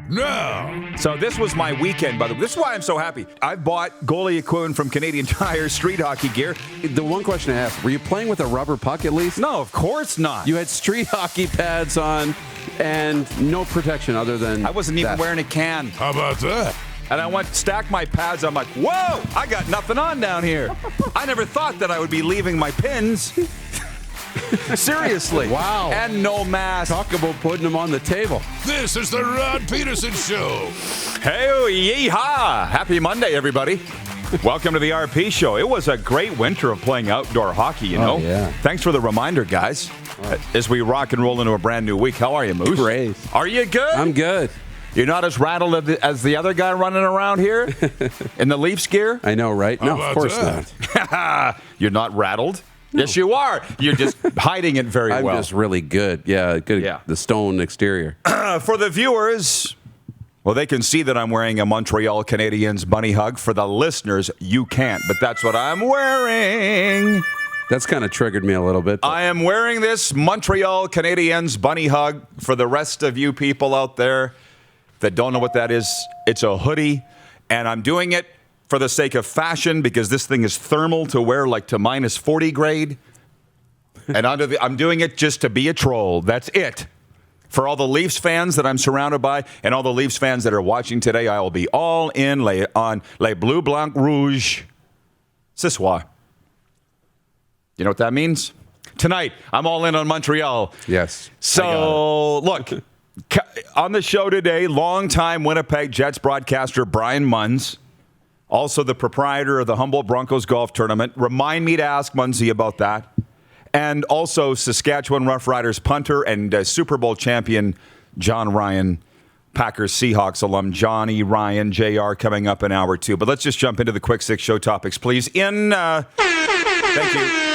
now. So this was my weekend, by the way. This is why I'm so happy. I bought goalie equipment from Canadian Tire, street hockey gear. The one question I have, were you playing with a rubber puck at least? No, of course not. You had street hockey pads on and no protection other than I wasn't even wearing a can. How about that? And I went, stacked my pads. I'm like, whoa, I got nothing on down here. I never thought that I would be leaving my pins. Seriously. Wow. And no mask. Talk about putting them on the table. This is the Rod Pedersen Show. Hey, yeehaw. Happy Monday, everybody. Welcome to the RP Show. It was a great winter of playing outdoor hockey, you know? Yeah. Thanks for the reminder, guys. As we rock and roll into a brand new week. How are you, Moose? Great. Are you good? I'm good. You're not as rattled as the other guy running around here in the Leafs gear? I know, right? How No, about of course that? not. You're not rattled? No. Yes, you are. You're just hiding it very I'm well. just really good. Yeah, good. Yeah. The stone exterior. For the viewers, well, they can see that I'm wearing a Montreal Canadiens bunny hug. For the listeners, you can't, but that's what I'm wearing. That's kind of triggered me a little bit. I am wearing this Montreal Canadiens bunny hug. For the rest of you people out there that don't know what that is, it's a hoodie, and I'm doing it for the sake of fashion because this thing is thermal to wear like to minus 40 grade. And I'm doing it just to be a troll. That's it. For all the Leafs fans that I'm surrounded by and all the Leafs fans that are watching today, I will be all in on Les Bleu Blanc Rouge ce soir. You know what that means? Tonight, I'm all in on Montreal. Yes. So, look, on the show today, longtime Winnipeg Jets broadcaster Brian Munz, also the proprietor of the Humboldt Broncos Golf Tournament. Remind me to ask Munzie about that. And also Saskatchewan Roughriders punter and Super Bowl champion John Ryan, Packers Seahawks alum Johnny Ryan, JR, coming up in hour two. But let's just jump into the quick six show topics, please. Thank you.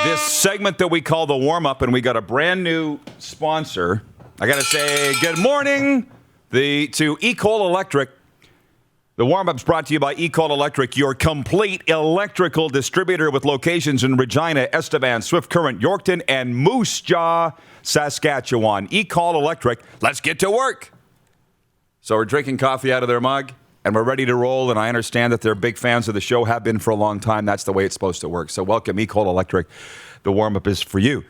This segment that we call the warm-up, and we got a brand new sponsor. I got to say good morning to Ecol Electric. The warm-up's brought to you by Ecol Electric, your complete electrical distributor with locations in Regina, Estevan, Swift Current, Yorkton, and Moose Jaw, Saskatchewan. Ecol Electric, let's get to work. So we're drinking coffee out of their mug, and we're ready to roll, and I understand that they're big fans of the show, have been for a long time. That's the way it's supposed to work. So welcome, Ecol Electric. The warm-up is for you.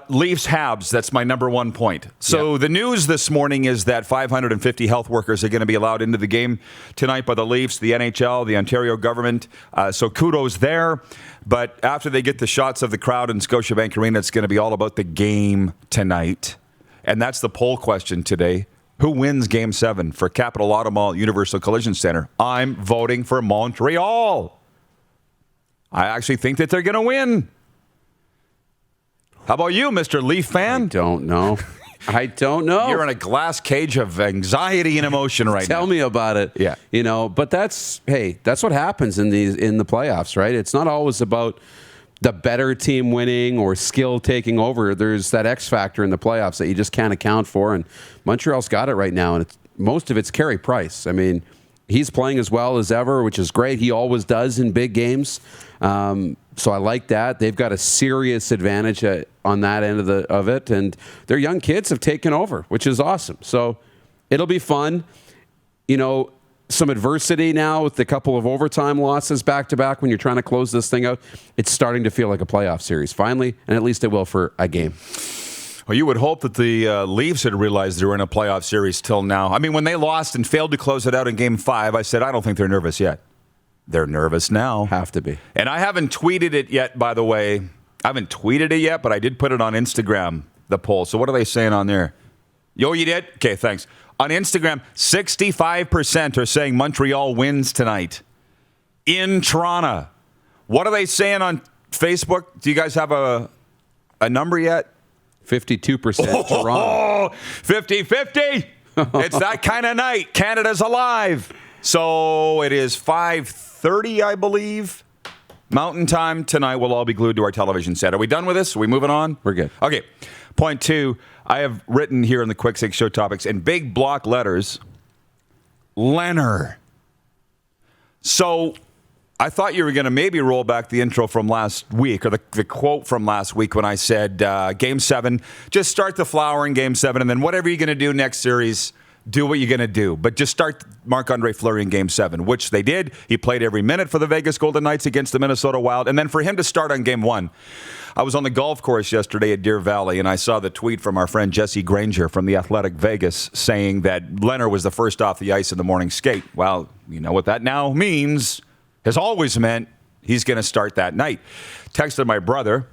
Leafs Habs, that's my number one point. So The news this morning is that 550 health workers are going to be allowed into the game tonight by the Leafs, the NHL, the Ontario government. So kudos there. But after they get the shots of the crowd in Scotiabank Arena, it's going to be all about the game tonight. And that's the poll question today. Who wins Game 7 for Capital Automall Universal Collision Center? I'm voting for Montreal. I actually think that they're going to win. How about you, Mr. Leaf fan? I don't know. You're in a glass cage of anxiety and emotion right now. Tell me about it. Yeah. You know, but that's what happens in the playoffs, right? It's not always about the better team winning or skill taking over. There's that X factor in the playoffs that you just can't account for, and Montreal's got it right now, and most of it's Carey Price. I mean, he's playing as well as ever, which is great. He always does in big games. So I like that. They've got a serious advantage on that end of it, and their young kids have taken over, which is awesome. So it'll be fun. You know, some adversity now with a couple of overtime losses back-to-back when you're trying to close this thing out. It's starting to feel like a playoff series, finally, and at least it will for a game. Well, you would hope that the Leafs had realized they were in a playoff series till now. I mean, when they lost and failed to close it out in Game 5, I said, I don't think they're nervous yet. They're nervous now. Have to be. And I haven't tweeted it yet, by the way. I haven't tweeted it yet, but I did put it on Instagram, the poll. So what are they saying on there? Yo, you did? Okay, thanks. On Instagram, 65% are saying Montreal wins tonight in Toronto. What are they saying on Facebook? Do you guys have a number yet? 52% Toronto. 50-50. It's that kind of night. Canada's alive. So it is 5:30, I believe. Mountain time tonight. We'll all be glued to our television set. Are we done with this? Are we moving on? We're good. Okay. Point two, I have written here in the Quick Six Show topics in big block letters, Lehner. So I thought you were going to maybe roll back the intro from last week, or the quote from last week when I said, Game 7, just start the flower in Game 7, and then whatever you're going to do next series, do what you're going to do. But just start Marc-Andre Fleury in Game 7, which they did. He played every minute for the Vegas Golden Knights against the Minnesota Wild. And then for him to start on Game 1, I was on the golf course yesterday at Deer Valley, and I saw the tweet from our friend Jesse Granger from the Athletic Vegas saying that Lehner was the first off the ice in the morning skate. Well, you know what that now means, has always meant he's going to start that night. Texted my brother.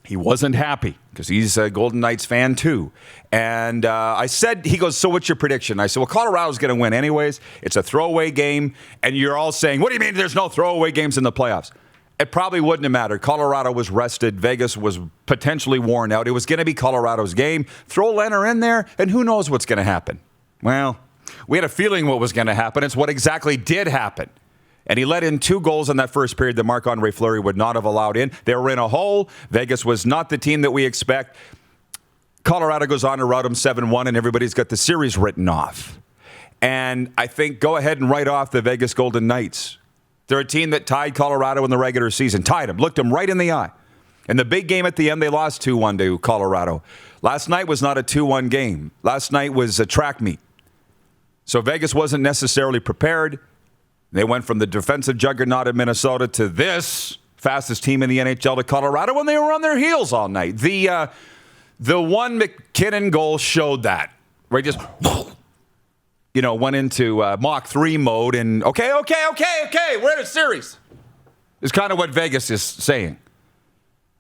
He wasn't happy because he's a Golden Knights fan too. And I said, he goes, so what's your prediction? I said, well, Colorado's going to win anyways. It's a throwaway game. And you're all saying, what do you mean there's no throwaway games in the playoffs? It probably wouldn't have mattered. Colorado was rested. Vegas was potentially worn out. It was going to be Colorado's game. Throw Lehner in there, and who knows what's going to happen? Well, we had a feeling what was going to happen. It's what exactly did happen. And he let in 2 goals in that first period that Marc-Andre Fleury would not have allowed in. They were in a hole. Vegas was not the team that we expect. Colorado goes on to rout them 7-1, and everybody's got the series written off. And I think go ahead and write off the Vegas Golden Knights. They're a team that tied Colorado in the regular season. Tied them. Looked them right in the eye. In the big game at the end, they lost 2-1 to Colorado. Last night was not a 2-1 game. Last night was a track meet. So Vegas wasn't necessarily prepared. They went from the defensive juggernaut of Minnesota to this fastest team in the NHL to Colorado, and they were on their heels all night. The one McKinnon goal showed that. Where he just, went into Mach 3 mode and, okay, we're in a series. Is kind of what Vegas is saying.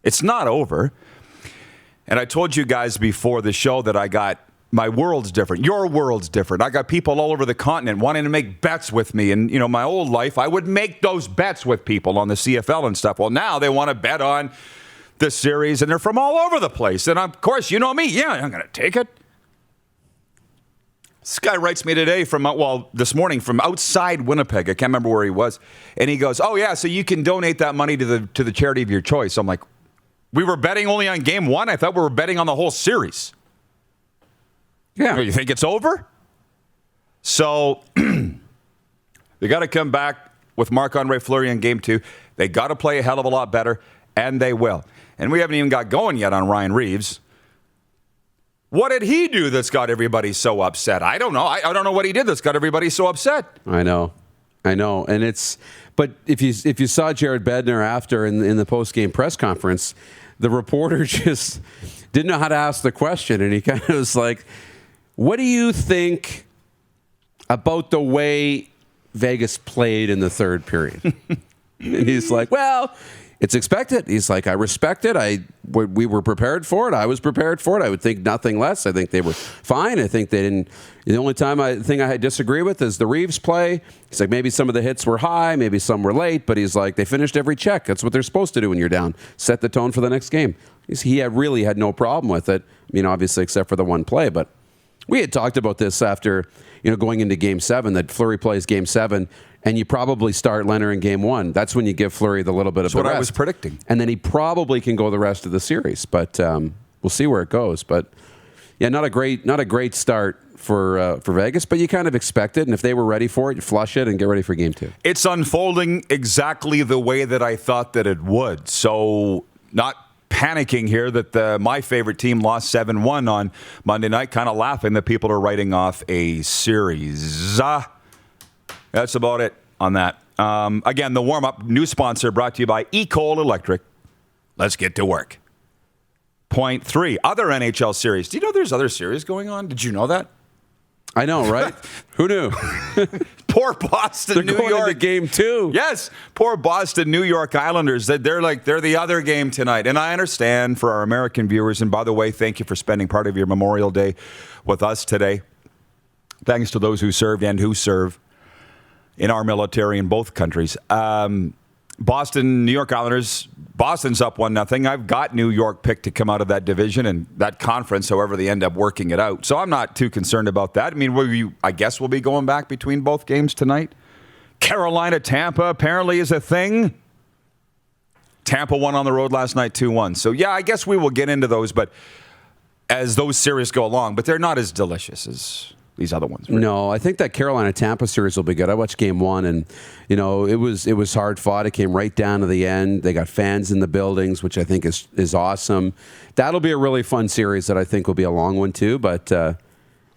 It's not over. And I told you guys before the show that my world's different. Your world's different. I got people all over the continent wanting to make bets with me. And, my old life, I would make those bets with people on the CFL and stuff. Well, now they want to bet on the series, and they're from all over the place. And, of course, you know me. Yeah, I'm going to take it. This guy writes me today this morning from outside Winnipeg. I can't remember where he was. And he goes, oh, yeah, so you can donate that money to the charity of your choice. I'm like, we were betting only on Game 1? I thought we were betting on the whole series. Yeah. You think it's over? So they got to come back with Marc-Andre Fleury in Game 2. They got to play a hell of a lot better, and they will. And we haven't even got going yet on Ryan Reeves. What did he do that's got everybody so upset? I don't know. I don't know what he did that's got everybody so upset. I know. And but if you saw Jared Bednar after in the post-game press conference, the reporter just didn't know how to ask the question, and he kind of was like, what do you think about the way Vegas played in the third period? And he's like, well, it's expected. He's like, I respect it. We were prepared for it. I was prepared for it. I would think nothing less. I think they were fine. I think they didn't. The only thing I disagree with is the Reeves play. He's like, maybe some of the hits were high, maybe some were late, but he's like, they finished every check. That's what they're supposed to do when you're down. Set the tone for the next game. He really had no problem with it. Obviously, except for the one play, but we had talked about this after, going into Game 7, that Fleury plays Game 7, and you probably start Lehner in Game 1. That's when you give Fleury the little bit of the rest. That's what I was predicting. And then he probably can go the rest of the series, but we'll see where it goes. But yeah, not a great start for Vegas, but you kind of expect it, and if they were ready for it, you flush it and get ready for Game 2. It's unfolding exactly the way that I thought that it would. So not panicking here that my favorite team lost 7-1 on Monday night, kind of laughing that people are writing off a series. That's about it on that. Again, the warm-up, new sponsor brought to you by Ecol Electric. Let's get to work. Point 3, other NHL series. Do you know there's other series going on? Did you know that? I know, right? Who knew? Poor Boston, New York. They're going into Game 2. Yes, poor Boston, New York Islanders. They're the other game tonight. And I understand for our American viewers, and by the way, thank you for spending part of your Memorial Day with us today. Thanks to those who served and who serve in our military in both countries. Boston, New York Islanders, Boston's up 1-0. I've got New York picked to come out of that division and that conference, however they end up working it out. So I'm not too concerned about that. I guess we'll be going back between both games tonight. Carolina, Tampa apparently is a thing. Tampa won on the road last night 2-1. So yeah, I guess we will get into those, but as those series go along, but they're not as delicious as these other ones. Right? No, I think that Carolina-Tampa series will be good. I watched Game 1, and it was hard fought. It came right down to the end. They got fans in the buildings, which I think is awesome. That'll be a really fun series that I think will be a long one too. But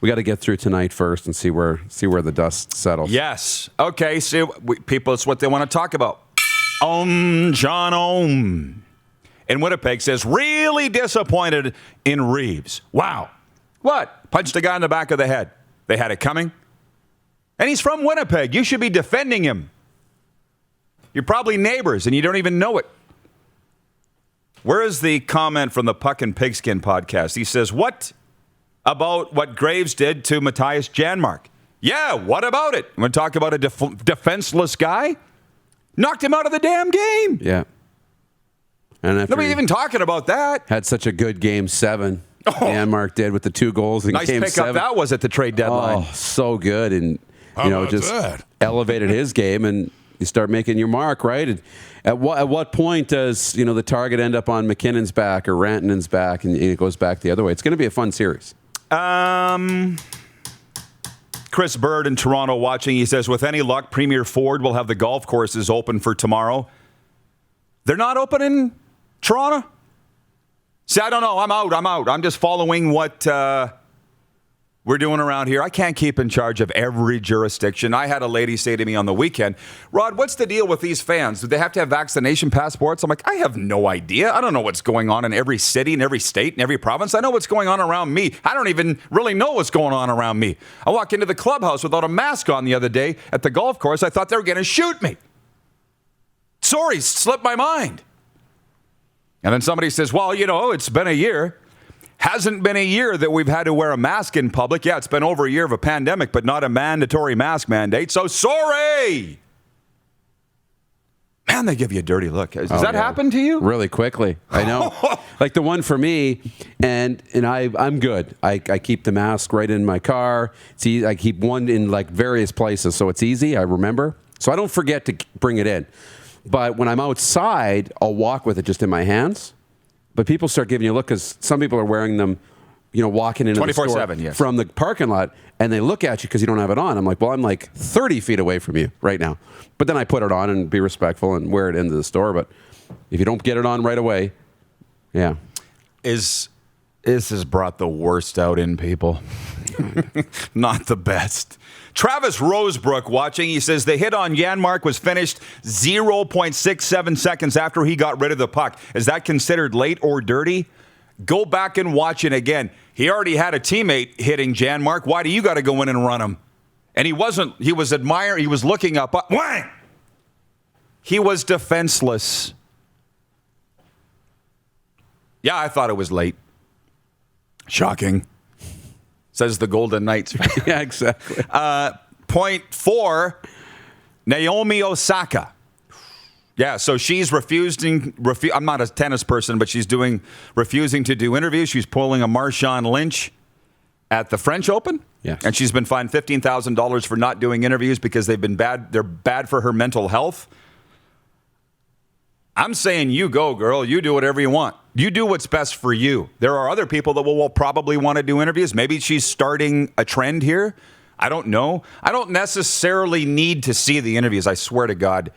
We got to get through tonight first and see where the dust settles. Yes. Okay. So people, it's what they want to talk about. John Ohm in Winnipeg says, really disappointed in Reeves. Wow. What? Punched a guy in the back of the head. They had it coming. And he's from Winnipeg. You should be defending him. You're probably neighbors and you don't even know it. Where is the comment from the Puck and Pigskin podcast? He says, what about what Graves did to Matthias Janmark? Yeah, what about it? I'm going to talk about a defenseless guy? Knocked him out of the damn game. Yeah. And Nobody's even talking about that. Had such a good game 7. Janmark did with the 2 goals in nice game pickup 7. That was at the trade deadline. Oh, so good. And, just that? elevated his game, and you start making your mark, right? And at what point does, the target end up on McKinnon's back or Rantanen's back, and it goes back the other way? It's going to be a fun series. Chris Byrd in Toronto watching. He says, with any luck, Premier Ford will have the golf courses open for tomorrow. They're not open in Toronto? See, I don't know. I'm out. I'm just following what we're doing around here. I can't keep in charge of every jurisdiction. I had a lady say to me on the weekend, Rod, what's the deal with these fans? Do they have to have vaccination passports? I'm like, I have no idea. I don't know what's going on in every city, in every state, in every province. I know what's going on around me. I don't even really know what's going on around me. I walked into the clubhouse without a mask on the other day at the golf course. I thought they were going to shoot me. Sorry, slipped my mind. And then somebody says, well, it's been a year. Hasn't been a year that we've had to wear a mask in public. Yeah, it's been over a year of a pandemic, but not a mandatory mask mandate. So sorry. Man, they give you a dirty look. Does that happen to you? Really quickly. I know. Like the one for me, and I'm good. I keep the mask right in my car. I keep one in like various places, so it's easy. I remember. So I don't forget to bring it in. But when I'm outside, I'll walk with it just in my hands. But people start giving you a look because some people are wearing them, walking into the store 24/7, yes. from the parking lot, and they look at you because you don't have it on. I'm like, well, I'm like 30 feet away from you right now. But then I put it on and be respectful and wear it into the store. But if you don't get it on right away, yeah. This has brought the worst out in people. Not the best. Travis Rosebrook watching. He says the hit on Janmark was finished 0.67 seconds after he got rid of the puck. Is that considered late or dirty? Go back and watch it again. He already had a teammate hitting Janmark. Why do you got to go in and run him? And he wasn't. He was admiring. He was looking up. Whang! He was defenseless. Yeah, I thought it was late. Shocking. Says the Golden Knights. Yeah, exactly. Point 4, Naomi Osaka. Yeah, so she's refusing. I'm not a tennis person, but she's refusing to do interviews. She's pulling a Marshawn Lynch at the French Open. Yes. And she's been fined $15,000 for not doing interviews because they've been bad. They're bad for her mental health. I'm saying you go, girl. You do whatever you want. You do what's best for you. There are other people that will probably want to do interviews. Maybe she's starting a trend here. I don't know. I don't necessarily need to see the interviews. I swear to God.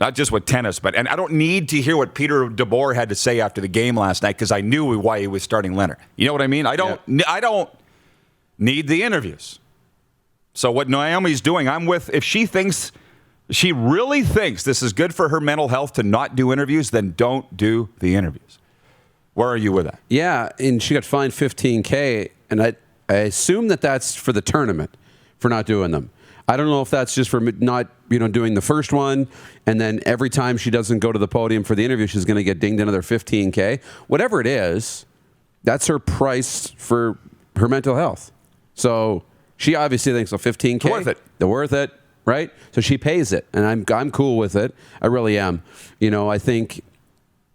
Not just with tennis, and I don't need to hear what Peter DeBoer had to say after the game last night because I knew why he was starting Lehner. You know what I mean? I don't need the interviews. So what Naomi's doing, I'm with. If she really thinks this is good for her mental health to not do interviews, then don't do the interviews. Where are you with that? Yeah, and she got fined $15,000, and I assume that's for the tournament for not doing them. I don't know if that's just for not doing the first one, and then every time she doesn't go to the podium for the interview, she's going to get dinged another $15,000. Whatever it is, that's her price for her mental health. So she obviously thinks, $15,000. Worth it. They're worth it, right? So she pays it, and I'm cool with it. I really am. I think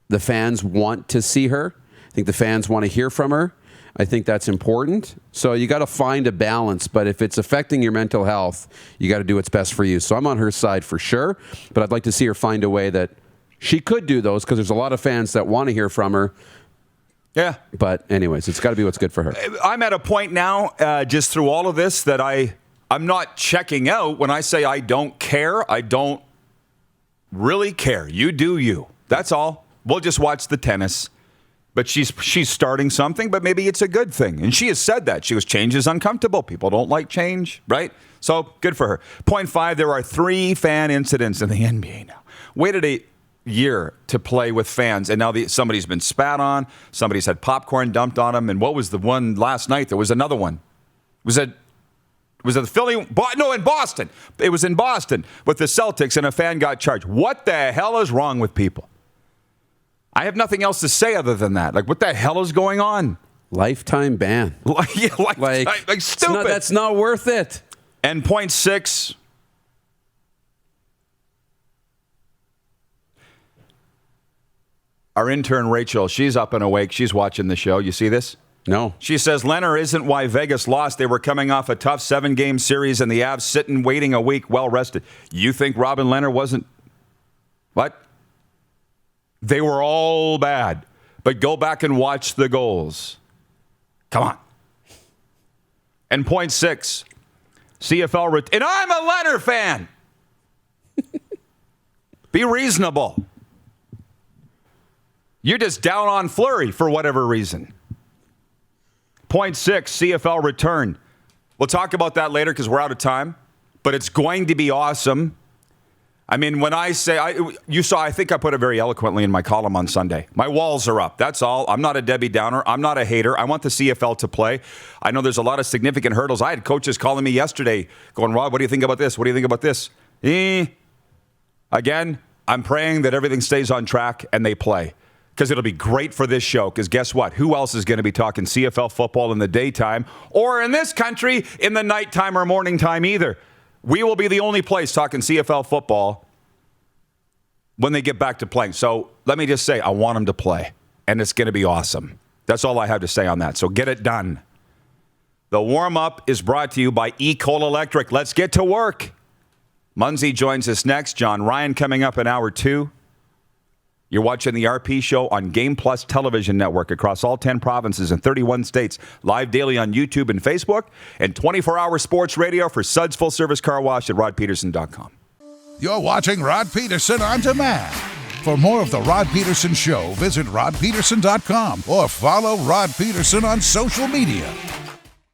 the fans want to see her. I think the fans want to hear from her. I think that's important. So you got to find a balance. But if it's affecting your mental health, you got to do what's best for you. So I'm on her side for sure. But I'd like to see her find a way that she could do those because there's a lot of fans that want to hear from her. Yeah. But anyways, it's got to be what's good for her. I'm at a point now, just through all of this, that I'm not checking out. When I say I don't care, I don't really care. You do you. That's all. We'll just watch the tennis. But she's starting something, but maybe it's a good thing. And she has said that. She goes, change is uncomfortable. People don't like change, right? So good for her. Point 5, there are 3 fan incidents in the NBA now. Waited a year to play with fans, and now somebody's been spat on. Somebody's had popcorn dumped on them. And what was the one last night? There was another one. Was it the Philly? No, in Boston. It was in Boston with the Celtics, and a fan got charged. What the hell is wrong with people? I have nothing else to say other than that. Like, what the hell is going on? Lifetime ban. Like stupid. That's not worth it. And point 6. Our intern, Rachel, she's up and awake. She's watching the show. You see this? No. She says, Lehner isn't why Vegas lost. They were coming off a tough 7-game series, and the Avs sitting, waiting a week, well rested. You think Robin Lehner wasn't? What? They were all bad. But go back and watch the goals. Come on. And point 6, CFL, and I'm a Lehner fan. Be reasonable. You're just down on Fleury for whatever reason. Point 6, CFL return. We'll talk about that later because we're out of time. But it's going to be awesome. I mean, when I say, I think I put it very eloquently in my column on Sunday. My walls are up. That's all. I'm not a Debbie Downer. I'm not a hater. I want the CFL to play. I know there's a lot of significant hurdles. I had coaches calling me yesterday going, Rod, what do you think about this? What do you think about this? Again, I'm praying that everything stays on track and they play. Because it'll be great for this show. Because guess what? Who else is going to be talking CFL football in the daytime or in this country in the nighttime or morning time either? We will be the only place talking CFL football when they get back to playing. So let me just say, I want them to play. And it's going to be awesome. That's all I have to say on that. So get it done. The warm-up is brought to you by E-Coal Electric. Let's get to work. Munsey joins us next. John Ryan coming up in hour 2. You're watching the RP Show on Game Plus Television Network across all 10 provinces and 31 states. Live daily on YouTube and Facebook. And 24-hour sports radio for Suds Full Service Car Wash at rodpedersen.com. You're watching Rod Pedersen On Demand. For more of The Rod Pedersen Show, visit rodpedersen.com or follow Rod Pedersen on social media.